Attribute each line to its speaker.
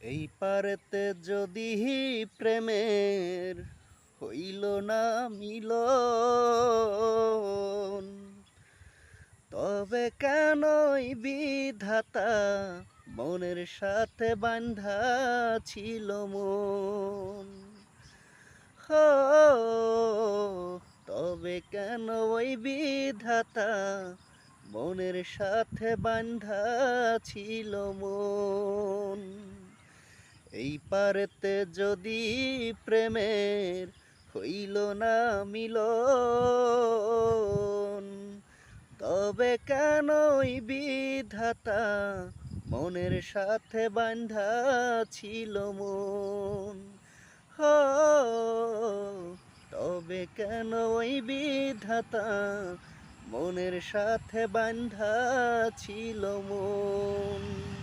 Speaker 1: এই পারেতে যদি প্রেমের হইল না মিলন, তবে কেনই বিধাতা মনের সাথে বান্ধা ছিল মন। হো, তবে কেন ওই বিধাতা মনের সাথে বান্ধা ছিল মন। এই পারেতে যদি প্রেমের হইল না মিলন, তবে কেনই বিধাতা মনের সাথে বান্ধা ছিল মন। হো, তবে কেন ওই বিধাতা মনের সাথে বান্ধা ছিল মন।